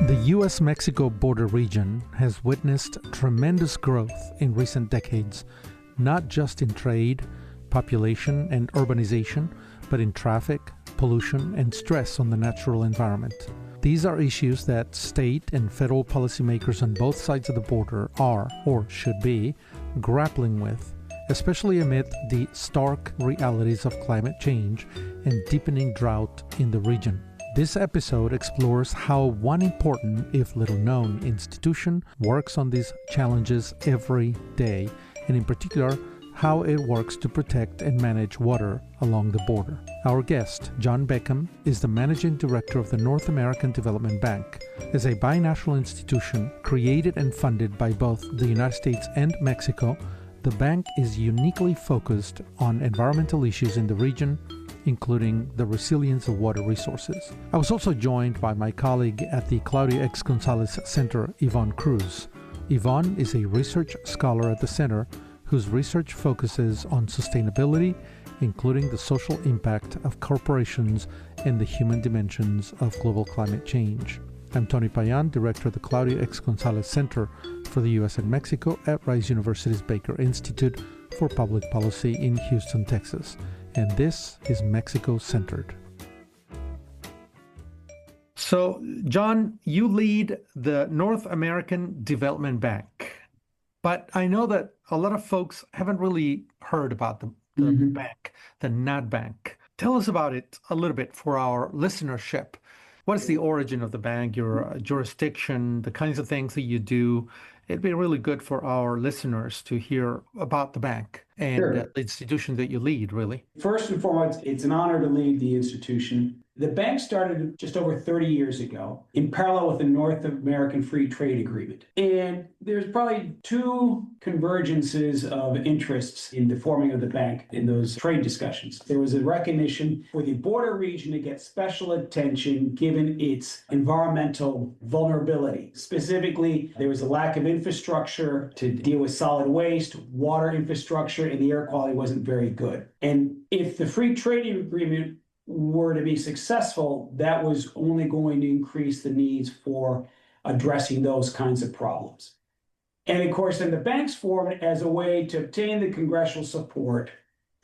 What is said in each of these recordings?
The U.S. Mexico border region has witnessed tremendous growth in recent decades, not just in trade, population, and urbanization, but in traffic, pollution, and stress on the natural environment. These are issues that state and federal policymakers on both sides of the border are, or should be, grappling with, especially amid the stark realities of climate change and deepening drought in the region. This episode explores how one important, if little known, institution works on these challenges every day, and in particular, how it works to protect and manage water along the border. Our guest, John Beckham, is the Managing Director of the North American Development Bank. As a binational institution created and funded by both the United States and Mexico, the bank is uniquely focused on environmental issues in the region, including the resilience of water resources. I was also joined by my colleague at the Claudia X. Gonzalez Center, Ivonne Cruz. Ivonne is a research scholar at the center whose research focuses on sustainability, including the social impact of corporations and the human dimensions of global climate change. I'm Tony Payan, director of the Claudia X. Gonzalez Center for the U.S. and Mexico at Rice University's Baker Institute for Public Policy in Houston, Texas. And this is Mexico Centered. So, John, you lead the North American Development Bank. But I know that a lot of folks haven't really heard about the bank, the NAD Bank. Tell us about it a little bit for our listenership. What is the origin of the bank, your jurisdiction, the kinds of things that you do? It'd be really good for our listeners to hear about the bank and the institution that you lead, really. First and foremost, it's an honor to lead the institution. The bank started just over 30 years ago in parallel with the North American Free Trade Agreement. And there's probably two convergences of interests in the forming of the bank in those trade discussions. There was a recognition for the border region to get special attention given its environmental vulnerability. Specifically, there was a lack of infrastructure to deal with solid waste, water infrastructure, and the air quality wasn't very good. And if the free trade agreement were to be successful, that was only going to increase the needs for addressing those kinds of problems. And of course, then the banks formed as a way to obtain the congressional support,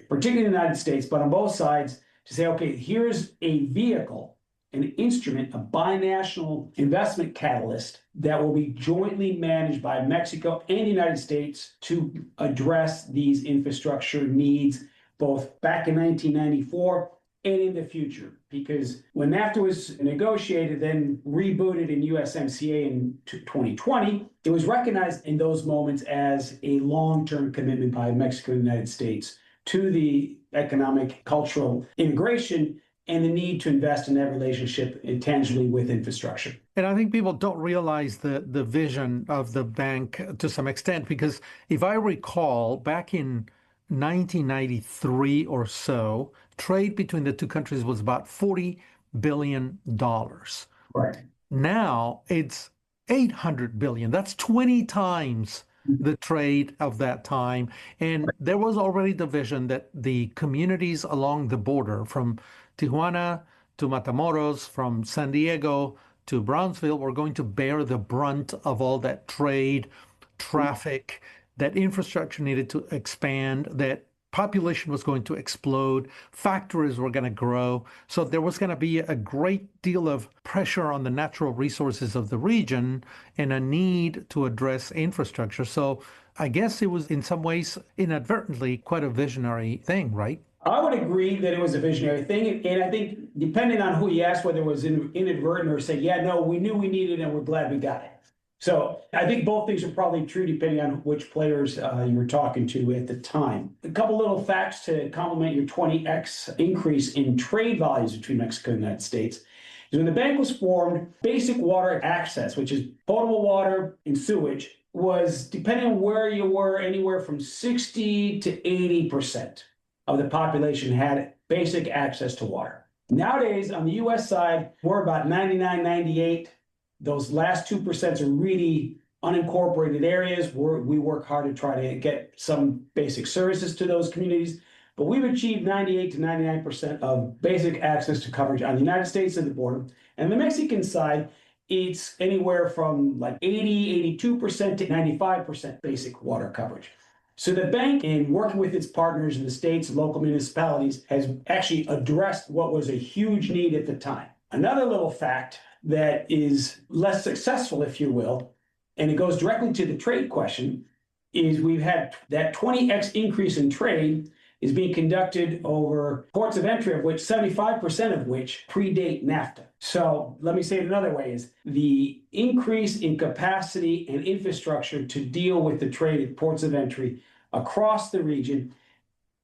particularly in the United States, but on both sides, to say, okay, here's a vehicle, an instrument, a binational investment catalyst that will be jointly managed by Mexico and the United States to address these infrastructure needs, both back in 1994 and in the future, because when NAFTA was negotiated, then rebooted in USMCA in 2020, it was recognized in those moments as a long-term commitment by Mexico and the United States to the economic, cultural integration and the need to invest in that relationship tangibly with infrastructure. And I think people don't realize the vision of the bank to some extent, because if I recall, back in 1993 or so, trade between the two countries was about $40 billion. Right. Now it's $800 billion. That's 20 times the trade of that time. And there was already the vision that the communities along the border, from Tijuana to Matamoros, from San Diego to Brownsville, were going to bear the brunt of all that trade, traffic, that infrastructure needed to expand, that population was going to explode, factories were going to grow. So there was going to be a great deal of pressure on the natural resources of the region and a need to address infrastructure. So I guess it was in some ways inadvertently quite a visionary thing, right? I would agree that it was a visionary thing. And I think depending on who you ask, whether it was inadvertent or say, yeah, no, we knew we needed it and we're glad we got it. So I think both things are probably true depending on which players you were talking to at the time. A couple little facts to complement your 20x increase in trade volumes between Mexico and the United States is when the bank was formed, basic water access, which is potable water and sewage, was, depending on where you were, anywhere from 60 to 80% of the population had basic access to water. Nowadays, on the U.S. side, we're about 99, 98. Those last 2% are really unincorporated areas where we work hard to try to get some basic services to those communities. But we've achieved 98 to 99% of basic access to coverage on the United States at the border. And the Mexican side, it's anywhere from like 82% to 95% basic water coverage. So the bank, in working with its partners in the states and local municipalities, has actually addressed what was a huge need at the time. Another little fact that is less successful, if you will, and it goes directly to the trade question, is we've had that 20x increase in trade is being conducted over ports of entry, of which 75% of which predate NAFTA. So let me say it another way, is the increase in capacity and infrastructure to deal with the trade at ports of entry across the region,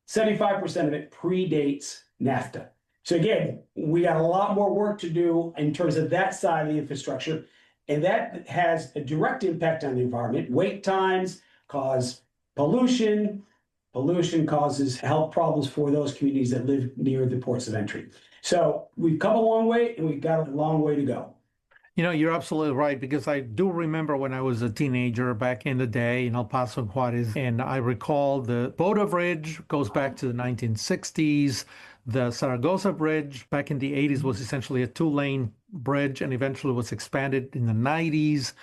75% of it predates NAFTA. So again, we got a lot more work to do in terms of that side of the infrastructure, and that has a direct impact on the environment. Wait times cause pollution. Pollution causes health problems for those communities that live near the ports of entry. So we've come a long way, and we've got a long way to go. You're absolutely right, because I do remember when I was a teenager back in the day in El Paso and Juarez, and I recall the Boda Bridge goes back to the 1960s. The Zaragoza Bridge back in the 80s was essentially a two-lane bridge and eventually was expanded in the 90s.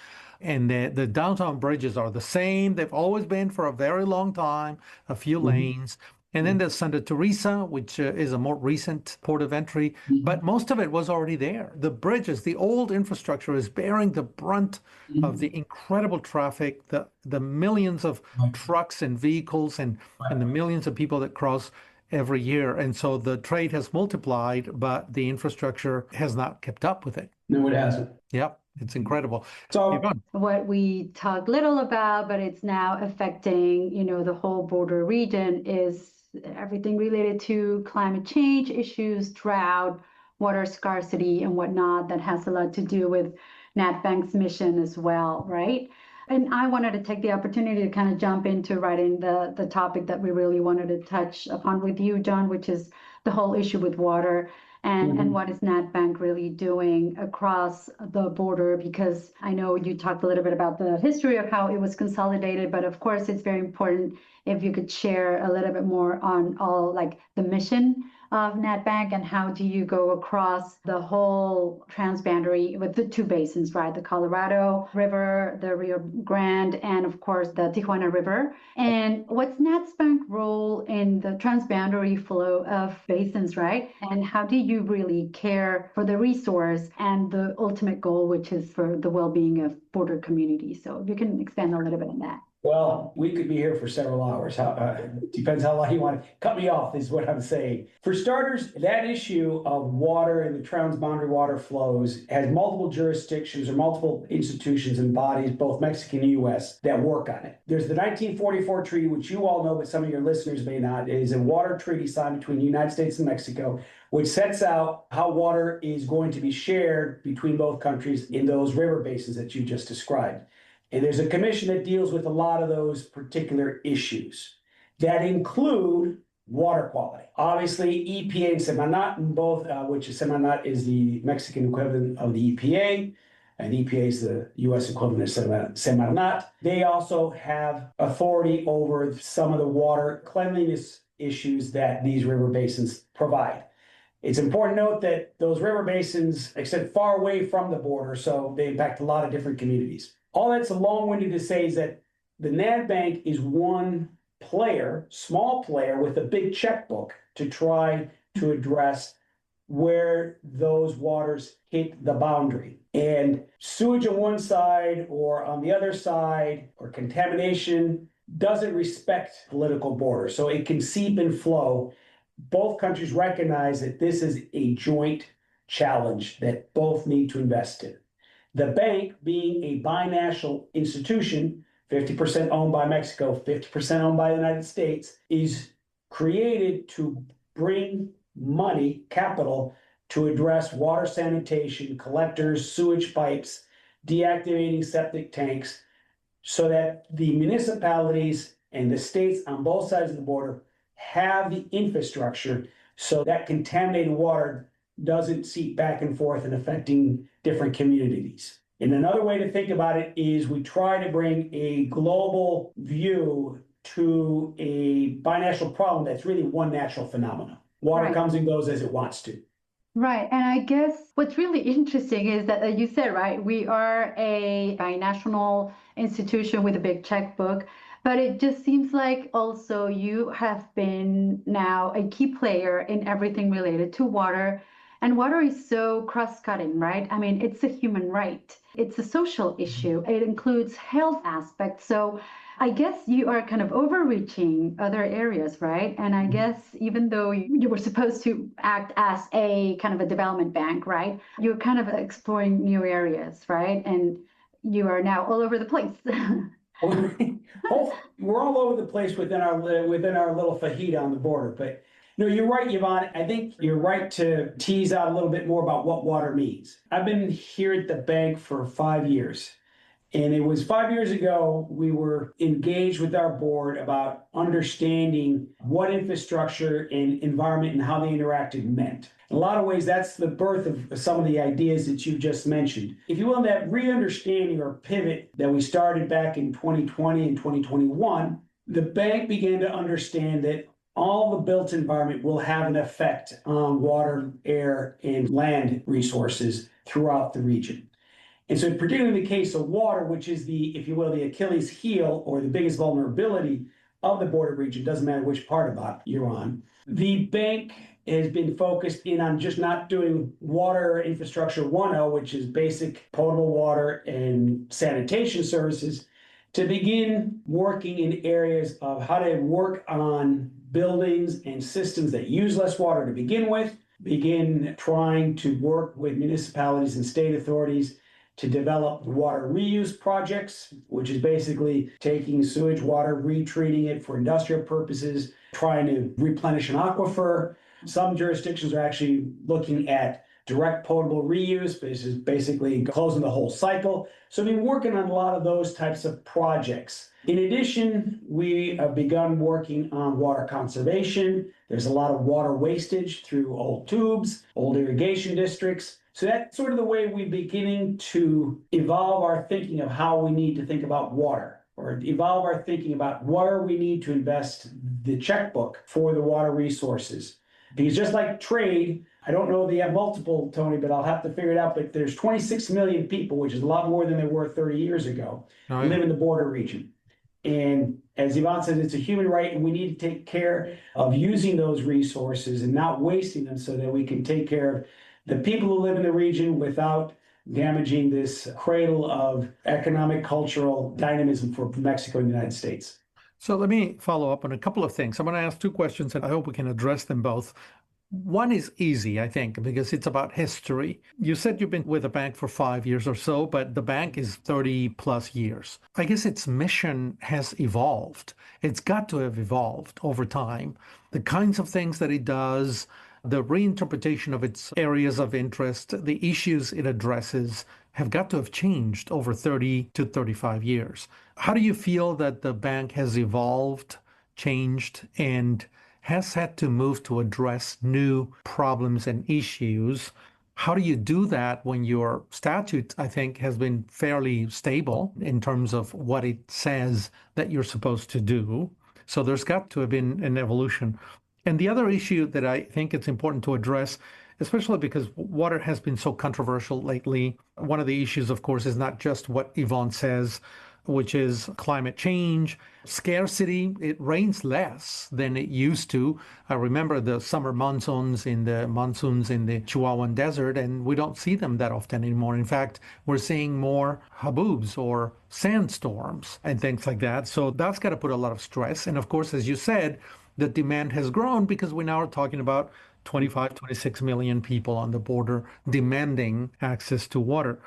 And the downtown bridges are the same. They've always been for a very long time, a few lanes. And then there's Santa Teresa, which is a more recent port of entry, but most of it was already there. The bridges, the old infrastructure is bearing the brunt of the incredible traffic, the millions of trucks and vehicles and the millions of people that cross every year. And so the trade has multiplied, but the infrastructure has not kept up with it. No, it hasn't. Yep. It's incredible. So Ivonne. What we talk little about, but it's now affecting, the whole border region, is everything related to climate change issues, drought, water scarcity, and whatnot. That has a lot to do with NatBank's mission as well, right? And I wanted to take the opportunity to kind of jump into writing the topic that we really wanted to touch upon with you, John, which is the whole issue with water. And what is NatBank really doing across the border? Because I know you talked a little bit about the history of how it was consolidated, but of course it's very important if you could share a little bit more on all like the mission of NatBank and how do you go across the whole transboundary with the two basins, right? The Colorado River, the Rio Grande, and of course the Tijuana River. And what's NatBank's role in the transboundary flow of basins, right? And how do you really care for the resource and the ultimate goal, which is for the well-being of border communities? So if you can expand a little bit on that. Well, we could be here for several hours. Depends how long you want to cut me off, is what I'm saying. For starters, that issue of water and the transboundary water flows has multiple jurisdictions or multiple institutions and bodies, both Mexican and U.S., that work on it. There's the 1944 treaty, which you all know, but some of your listeners may not. It is a water treaty signed between the United States and Mexico, which sets out how water is going to be shared between both countries in those river basins that you just described. And there's a commission that deals with a lot of those particular issues that include water quality. Obviously, EPA and Semarnat, in both, which is Semarnat is the Mexican equivalent of the EPA, and EPA is the U.S. equivalent of Semarnat. They also have authority over some of the water cleanliness issues that these river basins provide. It's important to note that those river basins extend far away from the border, so they impact a lot of different communities. All that's a long-winded to say is that the NatBank is one player, small player with a big checkbook to try to address where those waters hit the boundary. And sewage on one side or on the other side, or contamination, doesn't respect political borders. So it can seep and flow. Both countries recognize that this is a joint challenge that both need to invest in. The bank, being a binational institution, 50% owned by Mexico, 50% owned by the United States, is created to bring money, capital, to address water sanitation, collectors, sewage pipes, deactivating septic tanks, so that the municipalities and the states on both sides of the border have the infrastructure so that contaminated water doesn't seep back and forth and affecting different communities. And another way to think about it is we try to bring a global view to a binational problem that's really one natural phenomenon. Water comes and goes as it wants to. Right. And I guess what's really interesting is that, you said, right, we are a binational institution with a big checkbook, but it just seems like also you have been now a key player in everything related to water. And water is so cross-cutting, right? I mean, it's a human right, it's a social issue, it includes health aspects. So I guess you are kind of overreaching other areas, right? And I guess even though you were supposed to act as a kind of a development bank, right? You're kind of exploring new areas, right? And you are now all over the place. We're all over the place within our little fajita on the border, but no, you're right, Yvonne. I think you're right to tease out a little bit more about what water means. I've been here at the bank for 5 years. And it was 5 years ago, we were engaged with our board about understanding what infrastructure and environment and how they interacted meant. In a lot of ways, that's the birth of some of the ideas that you just mentioned. If you will, that re-understanding or pivot that we started back in 2020 and 2021, the bank began to understand that all the built environment will have an effect on water, air, and land resources throughout the region. And so particularly in the case of water, which is the, if you will, the Achilles heel or the biggest vulnerability of the border region, doesn't matter which part of it you're on, the bank has been focused in on just not doing water infrastructure 1.0, which is basic potable water and sanitation services, to begin working in areas of how to work on buildings and systems that use less water to begin with, begin trying to work with municipalities and state authorities to develop water reuse projects, which is basically taking sewage water, retreating it for industrial purposes, trying to replenish an aquifer. Some jurisdictions are actually looking at direct potable reuse, which is basically closing the whole cycle. So we've been working on a lot of those types of projects. In addition, we have begun working on water conservation. There's a lot of water wastage through old tubes, old irrigation districts. So that's sort of the way we're beginning to evolve our thinking of how we need to think about water, or evolve our thinking about where we need to invest the checkbook for the water resources. Because just like trade, I don't know if they have multiple, Tony, but I'll have to figure it out. But there's 26 million people, which is a lot more than there were 30 years ago, live in the border region. And as Ivonne said, it's a human right, and we need to take care of using those resources and not wasting them so that we can take care of the people who live in the region without damaging this cradle of economic, cultural dynamism for Mexico and the United States. So let me follow up on a couple of things. I'm going to ask two questions, and I hope we can address them both. One is easy, I think, because it's about history. You said you've been with the bank for 5 years or so, but the bank is 30 plus years. I guess its mission has evolved. It's got to have evolved over time. The kinds of things that it does, the reinterpretation of its areas of interest, the issues it addresses have got to have changed over 30 to 35 years. How do you feel that the bank has evolved, changed, and has had to move to address new problems and issues? How do you do that when your statute, I think, has been fairly stable in terms of what it says that you're supposed to do? So there's got to have been an evolution. And the other issue that I think it's important to address, especially because water has been so controversial lately, one of the issues, of course, is not just what Ivonne says, which is climate change, scarcity. It rains less than it used to. I remember the summer monsoons in the Chihuahuan Desert, and we don't see them that often anymore. In fact, we're seeing more haboobs or sandstorms and things like that. So that's got to put a lot of stress. And of course, as you said, the demand has grown because we now are talking about 25, 26 million people on the border demanding access to water.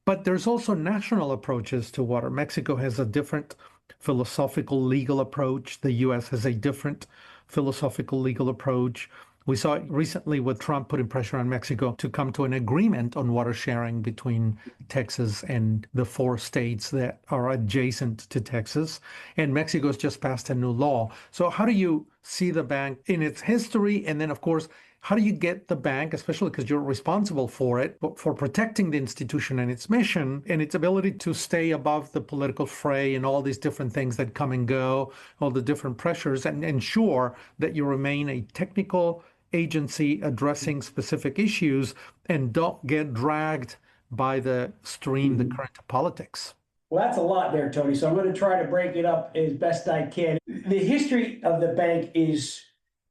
But there's also national approaches to water. Mexico has a different philosophical legal approach. The U.S. has a different philosophical legal approach. We saw it recently with Trump putting pressure on Mexico to come to an agreement on water sharing between Texas and the 4 states that are adjacent to Texas. And Mexico's just passed a new law. So how do you see the bank in its history? And then, of course, how do you get the bank, especially because you're responsible for it, but for protecting the institution and its mission and its ability to stay above the political fray and all these different things that come and go, all the different pressures, and ensure that you remain a technical agency addressing specific issues and don't get dragged by the stream, the current politics? Well, that's a lot there, Tony. So I'm going to try to break it up as best I can. The history of the bank is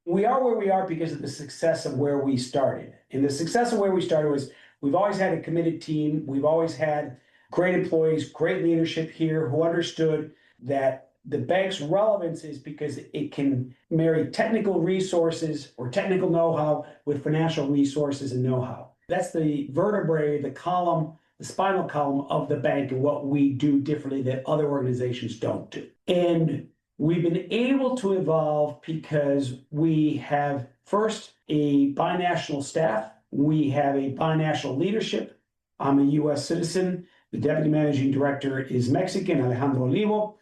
we are where we are because of the success of where we started. And the success of where we started was we've always had a committed team. We've always had great employees, great leadership here who understood that the bank's relevance is because it can marry technical resources or technical know-how with financial resources and know-how. That's the vertebrae, the column, the spinal column of the bank and what we do differently that other organizations don't do. And we've been able to evolve because we have first a binational staff. We have a binational leadership. I'm a U.S. citizen. The deputy managing director is Mexican, Alejandro Olivo.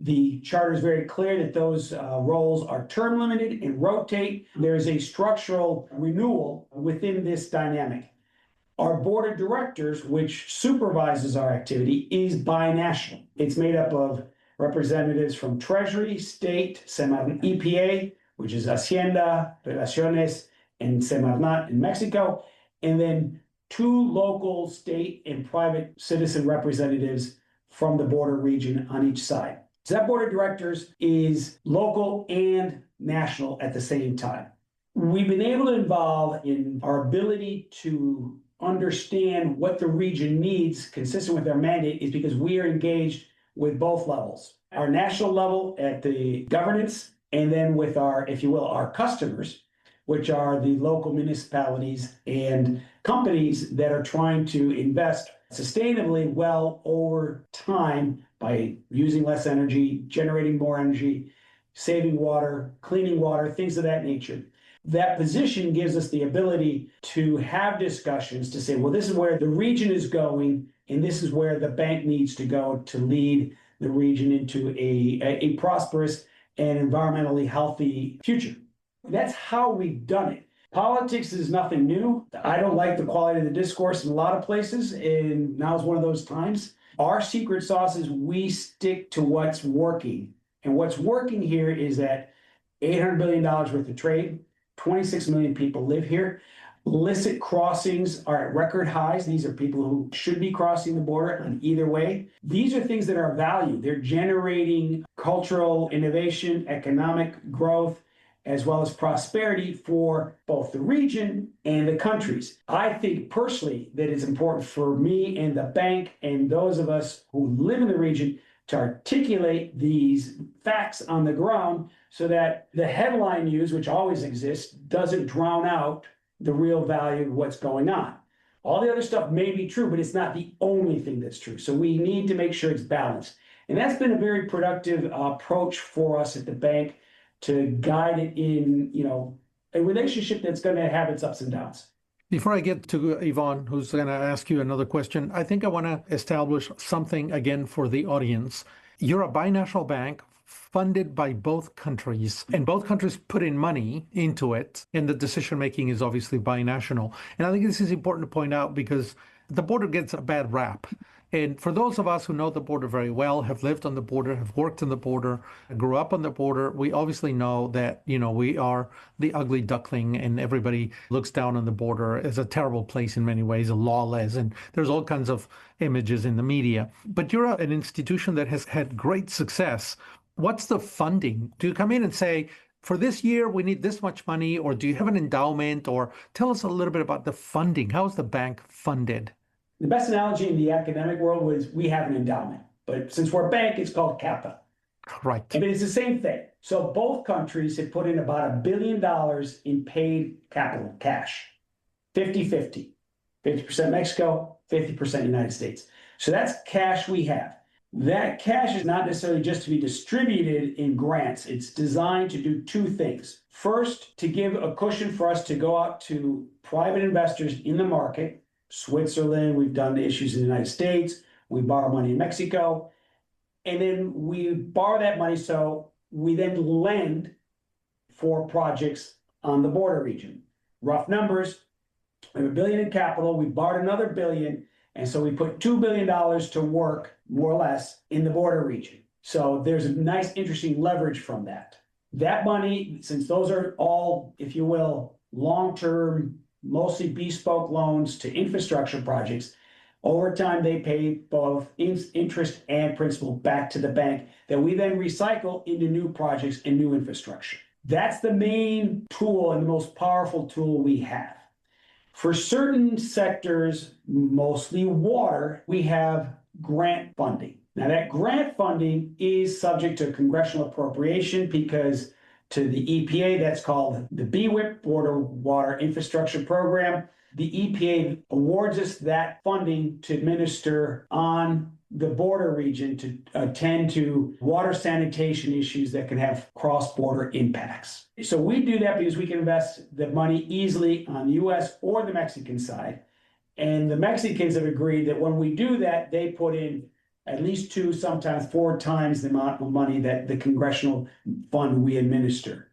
The charter is very clear that those roles are term limited and rotate. There is a structural renewal within this dynamic. Our board of directors, which supervises our activity, is binational. It's made up of representatives from Treasury, State, EPA, which is Hacienda, Relaciones, and Semarnat in Mexico, and then 2 local, state, and private citizen representatives from the border region on each side. So that board of directors is local and national at the same time. We've been able to involve in our ability to understand what the region needs consistent with our mandate is because we are engaged with both levels. Our national level at the governance, and then with our, if you will, our customers, which are the local municipalities and companies that are trying to invest sustainably well over time by using less energy, generating more energy, saving water, cleaning water, things of that nature. That position gives us the ability to have discussions to say, well, this is where the region is going, and this is where the bank needs to go to lead the region into a prosperous and environmentally healthy future. That's how we've done it. Politics is nothing new. I don't like the quality of the discourse in a lot of places, and now's one of those times. Our secret sauce is we stick to what's working. And what's working here is that $800 billion worth of trade, 26 million people live here. Illicit crossings are at record highs. These are people who should be crossing the border on either way. These are things that are valued. They're generating cultural innovation, economic growth, as well as prosperity for both the region and the countries. I think personally that it's important for me and the bank and those of us who live in the region to articulate these facts on the ground so that the headline news, which always exists, doesn't drown out the real value of what's going on. All the other stuff may be true, but it's not the only thing that's true. So we need to make sure it's balanced. And that's been a very productive approach for us at the bank to guide it in, a relationship that's going to have its ups and downs. Before I get to Ivonne, who's going to ask you another question, I think I want to establish something again for the audience. You're a binational bank funded by both countries, and both countries put in money into it, and the decision-making is obviously binational. And I think this is important to point out because the border gets a bad rap. And for those of us who know the border very well, have lived on the border, have worked on the border, grew up on the border, we obviously know that, we are the ugly duckling and everybody looks down on the border as a terrible place in many ways, lawless, and there's all kinds of images in the media. But you're an institution that has had great success. What's the funding? Do you come in and say, for this year, we need this much money, or do you have an endowment, or tell us a little bit about the funding? How is the bank funded? The best analogy in the academic world was we have an endowment, but since we're a bank, it's called capital. Right. But it's the same thing. So both countries have put in about $1 billion in paid capital, cash, 50-50, 50% Mexico, 50% United States. So that's cash we have. That cash is not necessarily just to be distributed in grants. It's designed to do 2 things. First, to give a cushion for us to go out to private investors in the market. Switzerland, we've done issues in the United States, we borrow money in Mexico, and then we borrow that money so we then lend for projects on the border region. Rough numbers, we have $1 billion in capital, we borrowed another $1 billion, and so we put $2 billion to work, more or less, in the border region. So there's a nice, interesting leverage from that. That money, since those are all, if you will, long-term, mostly bespoke loans to infrastructure projects. Over time, they pay both interest and principal back to the bank that we then recycle into new projects and new infrastructure. That's the main tool and the most powerful tool we have. For certain sectors, mostly water, we have grant funding. Now, that grant funding is subject to congressional appropriation because to the EPA, that's called the BWIP, Border Water Infrastructure Program. The EPA awards us that funding to administer on the border region to attend to water sanitation issues that can have cross-border impacts. So we do that because we can invest the money easily on the U.S. or the Mexican side. And the Mexicans have agreed that when we do that, they put in at least 2, sometimes 4 times the amount of money that the congressional fund we administer.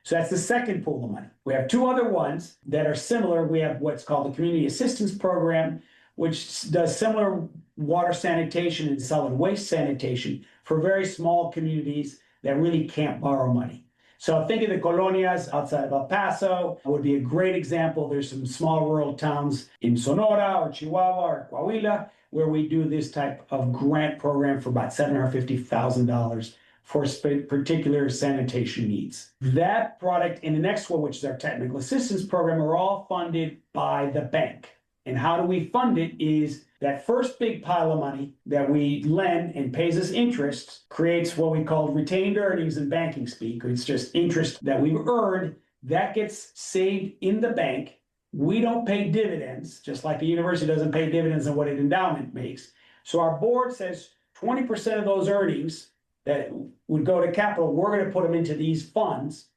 So that's the second pool of money. We have 2 other ones that are similar. We have what's called the Community Assistance Program, which does similar water sanitation and solid waste sanitation for very small communities that really can't borrow money. So think of the colonias outside of El Paso would be a great example. There's some small rural towns in Sonora or Chihuahua or Coahuila where we do this type of grant program for about $750,000 for particular sanitation needs. That product and the next one, which is our technical assistance program, are all funded by the bank. And how do we fund it is that first big pile of money that we lend and pays us interest creates what we call retained earnings in banking speak. It's just interest that we've earned that gets saved in the bank. We don't pay dividends, just like the university doesn't pay dividends on what an endowment makes. So our board says 20% of those earnings that would go to capital, we're going to put them into these funds.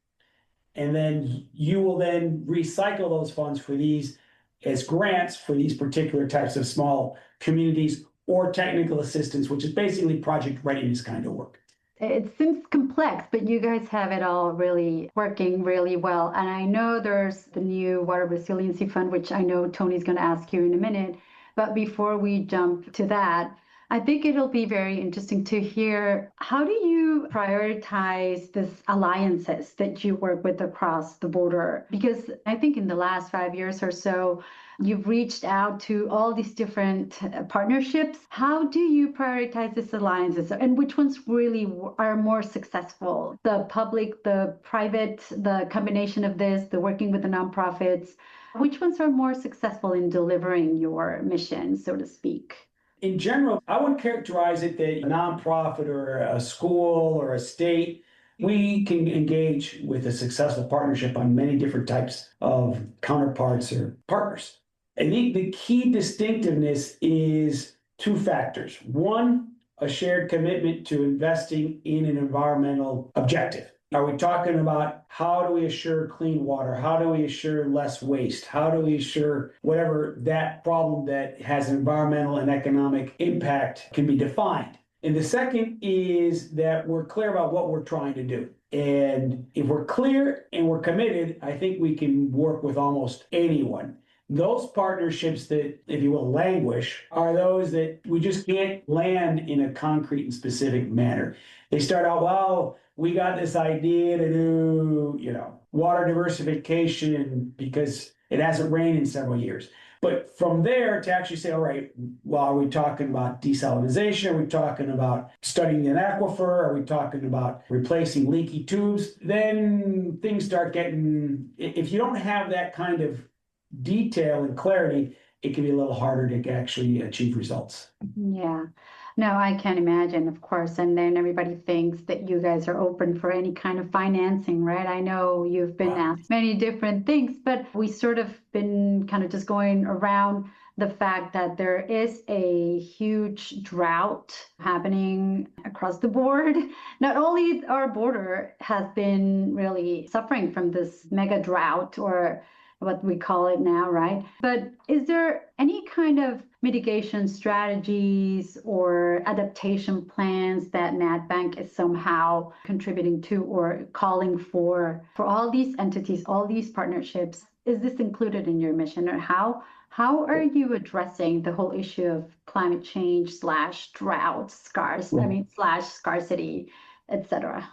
And then you will then recycle those funds for these as grants for these particular types of small communities or technical assistance, which is basically project readiness kind of work. It seems complex, but you guys have it all really working really well. And I know there's the new Water Resiliency Fund, which I know Tony's going to ask you in a minute. But before we jump to that, I think it'll be very interesting to hear, how do you prioritize these alliances that you work with across the border? Because I think in the last 5 years or so, you've reached out to all these different partnerships. How do you prioritize these alliances, and which ones really are more successful? The public, the private, the combination of this, the working with the nonprofits, which ones are more successful in delivering your mission, so to speak? In general, I wouldn't characterize it that a nonprofit or a school or a state, we can engage with a successful partnership on many different types of counterparts or partners. I think the key distinctiveness is 2 factors. One, a shared commitment to investing in an environmental objective. Are we talking about how do we assure clean water? How do we assure less waste? How do we assure whatever that problem that has an environmental and economic impact can be defined? And the second is that we're clear about what we're trying to do. And if we're clear and we're committed, I think we can work with almost anyone. Those partnerships that, if you will, languish are those that we just can't land in a concrete and specific manner. They start out, well, we got this idea to do, water diversification because it hasn't rained in several years. But from there to actually say, all right, well, are we talking about desalination? Are we talking about studying an aquifer? Are we talking about replacing leaky tubes? Then things start getting, if you don't have that kind of detail and clarity, it can be a little harder to actually achieve results. Yeah. No, I can imagine, of course. And then everybody thinks that you guys are open for any kind of financing, right? I know you've been asked many different things, but we sort of been kind of just going around the fact that there is a huge drought happening across the board. Not only our border has been really suffering from this mega drought, or what we call it now, right? But is there any kind of mitigation strategies or adaptation plans that NatBank is somehow contributing to or calling for all these entities, all these partnerships? Is this included in your mission, or how are you addressing the whole issue of climate change / drought, slash scarcity, etc.?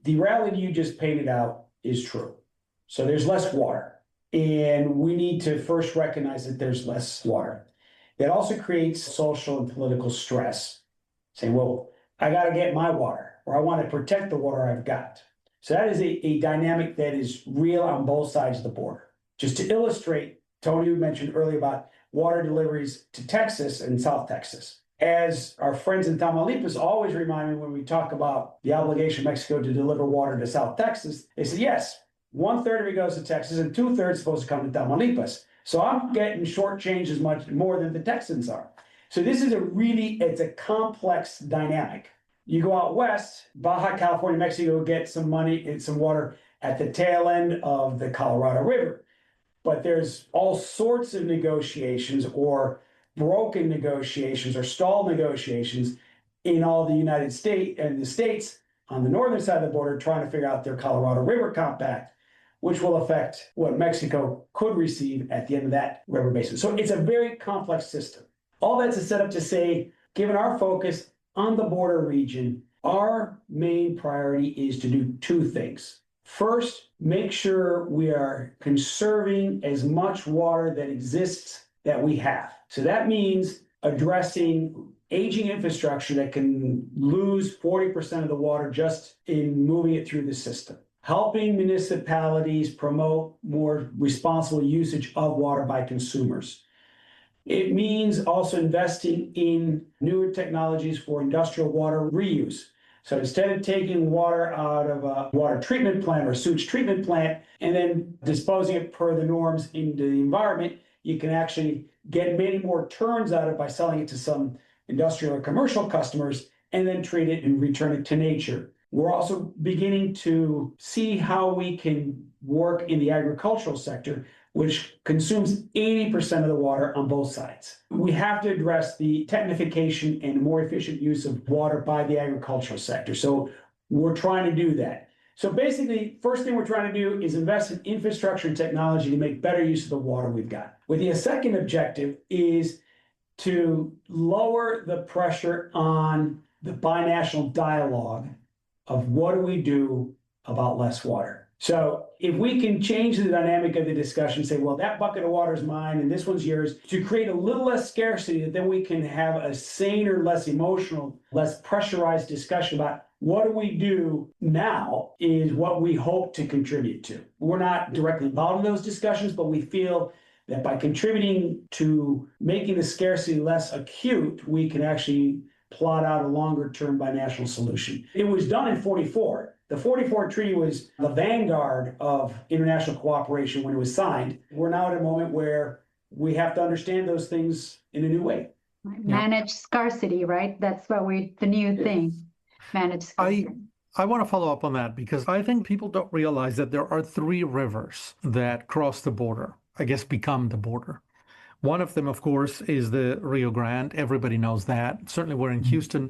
The reality you just painted out is true. So there's less water. And we need to first recognize that there's less water. It also creates social and political stress. Saying, well, I got to get my water, or I want to protect the water I've got. So that is a dynamic that is real on both sides of the border. Just to illustrate, Tony, you mentioned earlier about water deliveries to Texas and South Texas. As our friends in Tamaulipas always remind me when we talk about the obligation of Mexico to deliver water to South Texas, they said, yes, 1/3 of it goes to Texas and 2/3 is supposed to come to Tamaulipas. So I'm getting shortchanged as much more than the Texans are. So this is it's a complex dynamic. You go out west, Baja California, Mexico gets some money and some water at the tail end of the Colorado River. But there's all sorts of negotiations or broken negotiations or stalled negotiations in all the United States and the states on the northern side of the border trying to figure out their Colorado River Compact, which will affect what Mexico could receive at the end of that river basin. So it's a very complex system. All that's a setup to say, given our focus on the border region, our main priority is to do two things. First, make sure we are conserving as much water that exists that we have. So that means addressing aging infrastructure that can lose 40% of the water just in moving it through the system. Helping municipalities promote more responsible usage of water by consumers. It means also investing in newer technologies for industrial water reuse. So instead of taking water out of a water treatment plant or sewage treatment plant and then disposing it per the norms into the environment, you can actually get many more turns out of it by selling it to some industrial or commercial customers and then treat it and return it to nature. We're also beginning to see how we can work in the agricultural sector, which consumes 80% of the water on both sides. We have to address the technification and more efficient use of water by the agricultural sector. So we're trying to do that. So basically, first thing we're trying to do is invest in infrastructure and technology to make better use of the water we've got. With the second objective is to lower the pressure on the binational dialogue of what do we do about less water. So if we can change the dynamic of the discussion, say, well, that bucket of water is mine and this one's yours, to create a little less scarcity, then we can have a saner, less emotional, less pressurized discussion about what do we do now is what we hope to contribute to. We're not directly involved in those discussions, but we feel that by contributing to making the scarcity less acute, we can actually plot out a longer-term binational solution. It was done in 44. The 44 treaty was the vanguard of international cooperation when it was signed. We're now at a moment where we have to understand those things in a new way. Manage scarcity, right? That's what the new thing. Manage scarcity. I want to follow up on that because I think people don't realize that there are 3 rivers that cross the border, I guess become the border. One of them, of course, is the Rio Grande. Everybody knows that. Certainly we're in Houston,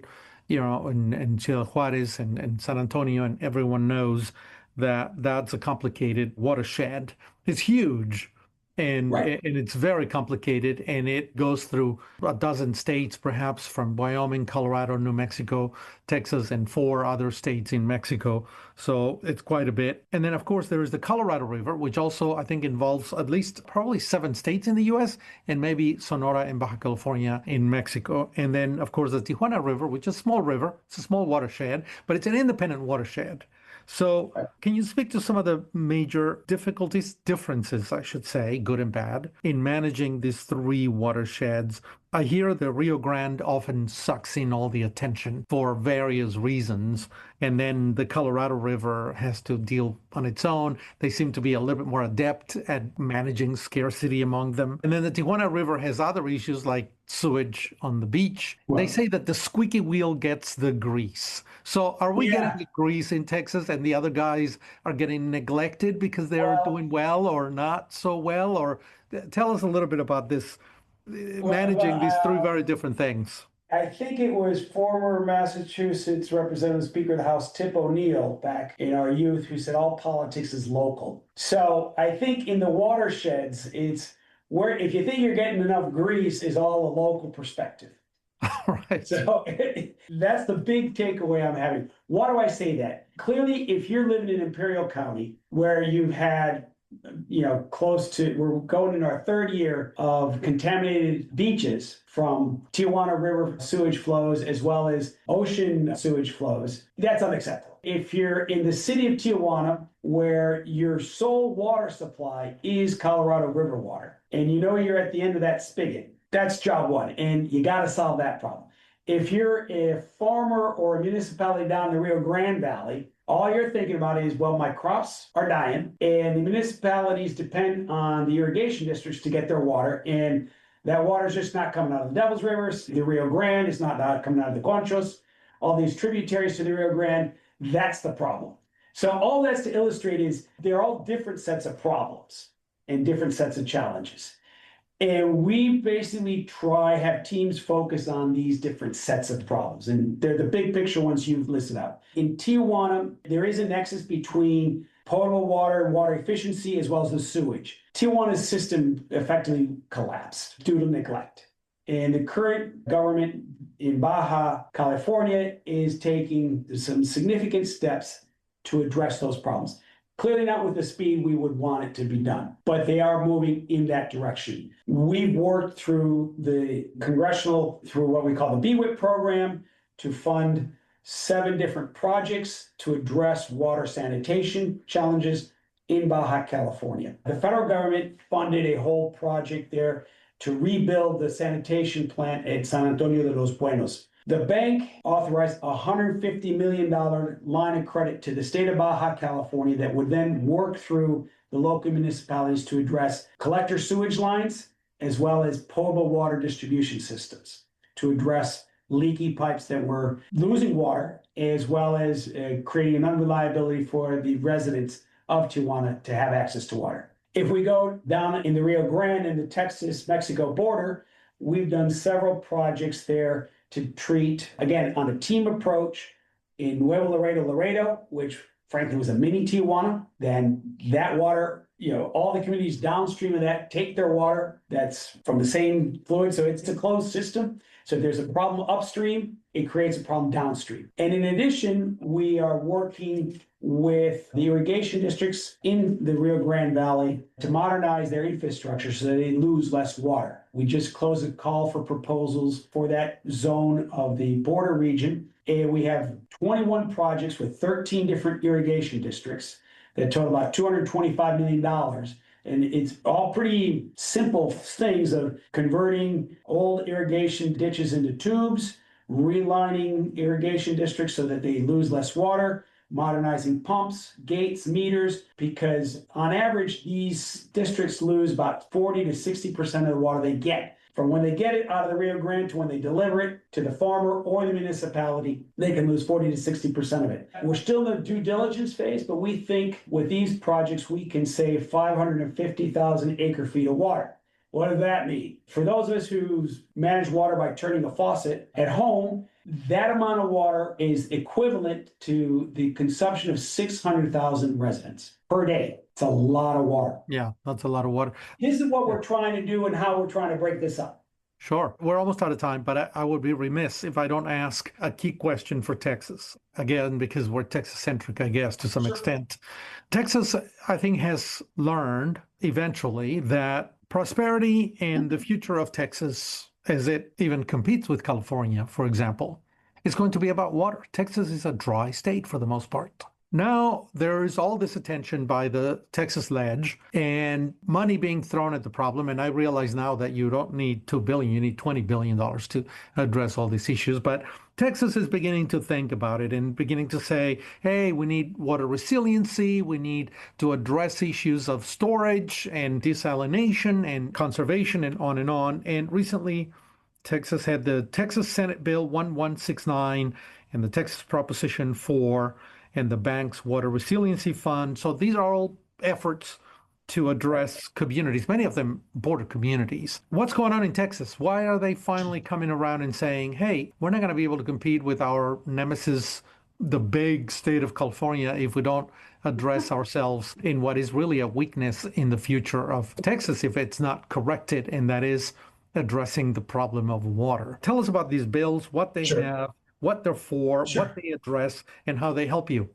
and Ciudad Juarez and San Antonio, and everyone knows that that's a complicated watershed. It's huge. And it's very complicated, and it goes through a dozen states, perhaps from Wyoming, Colorado, New Mexico, Texas, and 4 other states in Mexico. So it's quite a bit. And then, of course, there is the Colorado River, which also, I think, involves at least probably 7 states in the U.S. and maybe Sonora and Baja California in Mexico. And then, of course, the Tijuana River, which is a small river. It's a small watershed, but it's an independent watershed. So can you speak to some of the major differences, I should say, good and bad, in managing these 3 watersheds? I hear the Rio Grande often sucks in all the attention for various reasons, and then the Colorado River has to deal on its own. They seem to be a little bit more adept at managing scarcity among them. And then the Tijuana River has other issues like sewage on the beach. They say that the squeaky wheel gets the grease. So are we getting the grease in Texas and the other guys are getting neglected because they're doing well or not so well? Or tell us a little bit about this, managing these 3 very different things. I think it was former Massachusetts Representative Speaker of the House Tip O'Neill back in our youth who said all politics is local. So I think in the watersheds, it's where if you think you're getting enough grease is all a local perspective. Right. So that's the big takeaway I'm having. Why do I say that? Clearly, if you're living in Imperial County where you've had we're going in our third year of contaminated beaches from Tijuana River sewage flows as well as ocean sewage flows. That's unacceptable. If you're in the city of Tijuana, where your sole water supply is Colorado River water, and you're at the end of that spigot, that's job one, and you got to solve that problem. If you're a farmer or a municipality down the Rio Grande Valley, all you're thinking about is, well, my crops are dying, and the municipalities depend on the irrigation districts to get their water, and that water is just not coming out of the Devil's Rivers. The Rio Grande is not coming out of the Guanchos. All these tributaries to the Rio Grande, that's the problem. So all that's to illustrate is they're all different sets of problems and different sets of challenges. And we basically have teams focus on these different sets of problems. And they're the big picture ones you've listed out. In Tijuana, there is a nexus between potable water and water efficiency as well as the sewage. Tijuana's system effectively collapsed due to neglect. And the current government in Baja California is taking some significant steps to address those problems. Clearly not with the speed we would want it to be done, but they are moving in that direction. We've worked through through what we call the BWIP program to fund 7 different projects to address water sanitation challenges in Baja California. The federal government funded a whole project there to rebuild the sanitation plant at San Antonio de los Buenos. The bank authorized a $150 million line of credit to the state of Baja California that would then work through the local municipalities to address collector sewage lines as well as potable water distribution systems to address leaky pipes that were losing water, as well as creating an unreliability for the residents of Tijuana to have access to water. If we go down in the Rio Grande and the Texas-Mexico border, we've done several projects there to treat, again, on a team approach in Nuevo Laredo, which frankly was a mini Tijuana. Then that water, all the communities downstream of that take their water that's from the same fluid. So it's a closed system. So if there's a problem upstream, it creates a problem downstream. And in addition, we are working with the irrigation districts in the Rio Grande Valley to modernize their infrastructure so that they lose less water. We just closed a call for proposals for that zone of the border region. And we have 21 projects with 13 different irrigation districts that total about $225 million. And it's all pretty simple things of converting old irrigation ditches into tubes, relining irrigation districts so that they lose less water, modernizing pumps, gates, meters, because on average, these districts lose about 40 to 60% of the water they get. From when they get it out of the Rio Grande to when they deliver it to the farmer or the municipality, they can lose 40 to 60% of it. We're still in the due diligence phase, but we think with these projects, we can save 550,000 acre feet of water. What does that mean? For those of us who manage water by turning a faucet at home, that amount of water is equivalent to the consumption of 600,000 residents per day. It's a lot of water. Yeah, that's a lot of water. This is what we're trying to do and how we're trying to break this up. Sure. We're almost out of time, but I would be remiss if I don't ask a key question for Texas. Again, because we're Texas-centric, I guess, to some extent. Texas, I think, has learned eventually that prosperity and the future of Texas, as it even competes with California, for example, is going to be about water. Texas is a dry state for the most part. Now, there is all this attention by the Texas Ledge and money being thrown at the problem. And I realize now that you don't need $2 billion, you need $20 billion to address all these issues. But Texas is beginning to think about it and beginning to say, hey, we need water resiliency. We need to address issues of storage and desalination and conservation and on and on. And recently, Texas had the Texas Senate Bill 1169 and the Texas Proposition 4 and the bank's Water Resiliency Fund. So these are all efforts to address communities, many of them border communities. What's going on in Texas? Why are they finally coming around and saying, hey, we're not going to be able to compete with our nemesis, the big state of California, if we don't address ourselves in what is really a weakness in the future of Texas if it's not corrected, and that is addressing the problem of water. Tell us about these bills, what they have, what they're for, what they address, and how they help you.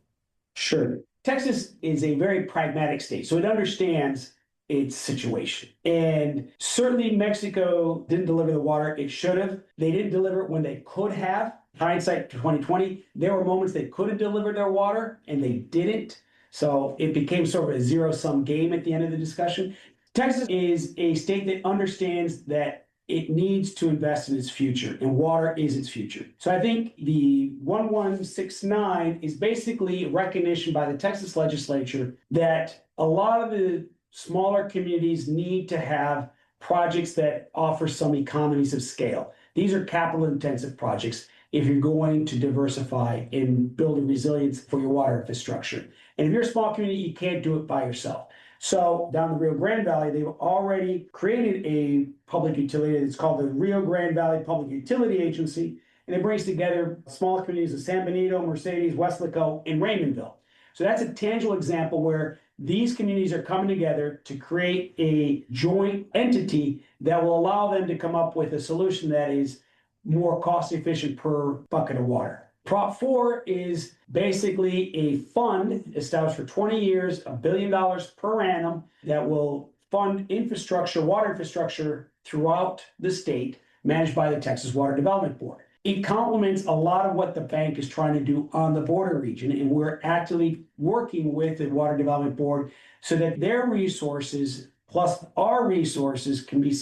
Sure. Texas is a very pragmatic state, so it understands its situation. And certainly Mexico didn't deliver the water it should have. They didn't deliver it when they could have. Hindsight to 2020, there were moments they could have delivered their water and they didn't. So it became sort of a zero-sum game at the end of the discussion. Texas is a state that understands that it needs to invest in its future, and water is its future. So I think the 1169 is basically recognition by the Texas legislature that a lot of the smaller communities need to have projects that offer some economies of scale. These are capital-intensive projects if you're going to diversify and build a resilience for your water infrastructure. And if you're a small community, you can't do it by yourself. So down the Rio Grande Valley, they've already created a public utility that's called the Rio Grande Valley Public Utility Agency, and it brings together small communities of San Benito, Mercedes, Weslaco, and Raymondville. So that's a tangible example where these communities are coming together to create a joint entity that will allow them to come up with a solution that is more cost efficient per bucket of water. Prop 4 is basically a fund established for 20 years, $1 billion per annum, that will fund infrastructure, water infrastructure throughout the state, managed by the Texas Water Development Board. It complements a lot of what the bank is trying to do on the border region, and we're actively working with the Water Development Board so that their resources plus our resources can be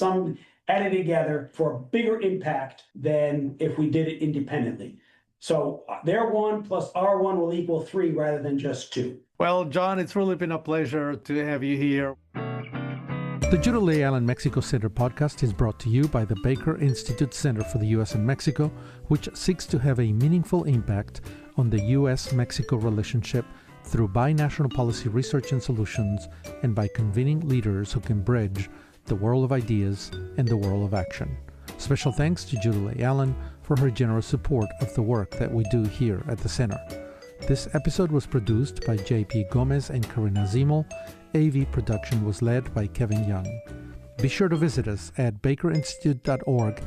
added together for a bigger impact than if we did it independently. So their one plus our one will equal 3 rather than just 2. Well, John, it's really been a pleasure to have you here. The Judah Leigh Allen Mexico Center podcast is brought to you by the Baker Institute Center for the U.S. and Mexico, which seeks to have a meaningful impact on the U.S. Mexico relationship through binational policy research and solutions, and by convening leaders who can bridge the world of ideas and the world of action. Special thanks to Judah Leigh Allen for her generous support of the work that we do here at the center. This episode was produced by J.P. Gomez and Karina Zimmel. AV production was led by Kevin Young. Be sure to visit us at bakerinstitute.org/Mexico